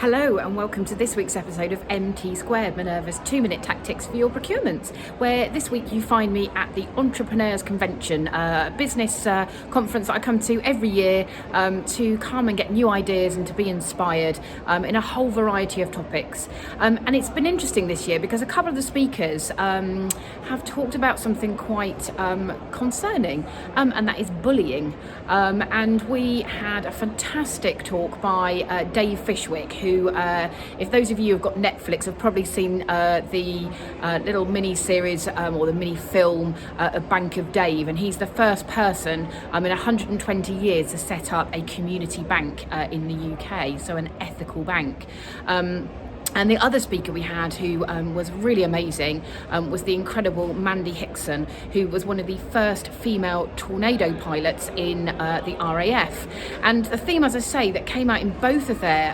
Hello and welcome to this week's episode of MT Squared, Minerva's 2-minute tactics for your procurements, where this week you find me at the Entrepreneurs Convention, a business conference that I come to every year to come and get new ideas and to be inspired in a whole variety of topics. And it's been interesting this year because a couple of the speakers have talked about something quite concerning, and that is bullying. And we had a fantastic talk by Dave Fishwick, who, if those of you who've got Netflix, have probably seen the little mini-series or the mini-film of Bank of Dave, and he's the first person in 120 years to set up a community bank in the UK, so an ethical bank. And the other speaker we had who was really amazing was the incredible Mandy Hickson, who was one of the first female tornado pilots in the RAF. And the theme, as I say, that came out in both of their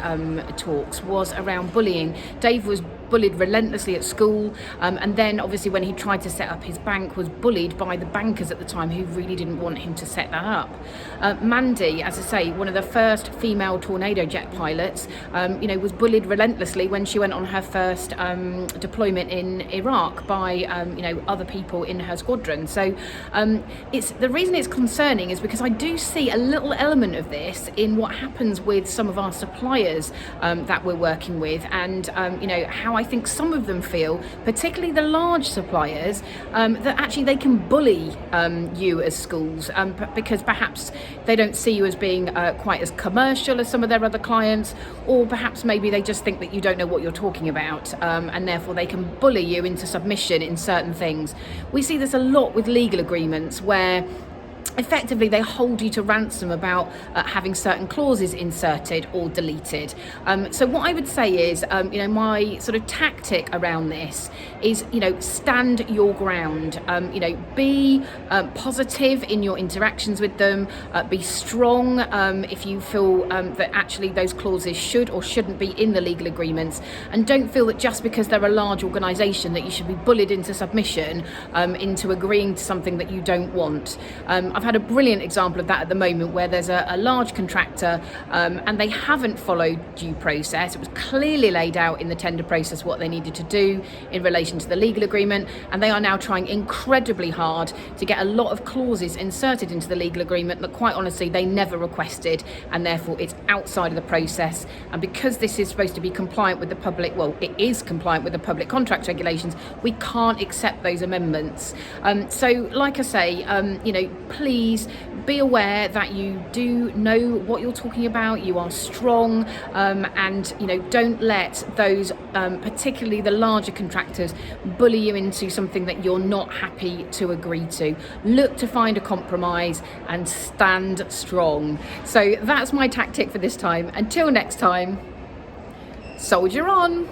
talks was around bullying. Dave was bullied relentlessly at school, and then obviously when he tried to set up his bank was bullied by the bankers at the time who really didn't want him to set that up. Mandy, as I say, one of the first female tornado jet pilots, was bullied relentlessly when she went on her first deployment in Iraq by other people in her squadron. So it's the reason it's concerning is because I do see a little element of this in what happens with some of our suppliers that we're working with, and how I think some of them feel, particularly the large suppliers, that actually they can bully you as schools because perhaps they don't see you as being quite as commercial as some of their other clients, or perhaps maybe they just think that you don't know what you're talking about, and therefore they can bully you into submission in certain things. We see this a lot with legal agreements where effectively they hold you to ransom about having certain clauses inserted or deleted. So what I would say is, my sort of tactic around this is, stand your ground. Be positive in your interactions with them. Be strong if you feel that actually those clauses should or shouldn't be in the legal agreements, and don't feel that just because they're a large organisation that you should be bullied into submission, into agreeing to something that you don't want. I've had a brilliant example of that at the moment where there's a large contractor and they haven't followed due process. It was clearly laid out in the tender process what they needed to do in relation to the legal agreement, and they are now trying incredibly hard to get a lot of clauses inserted into the legal agreement that quite honestly they never requested, and therefore it's outside of the process. And because this is supposed to be compliant with it is compliant with the public contract regulations, we can't accept those amendments. So like I say, please be aware that you do know what you're talking about, you are strong, and don't let those, particularly the larger contractors, bully you into something that you're not happy to agree to. Look to find a compromise and stand strong. So that's my tactic for this time. Until next time, soldier on.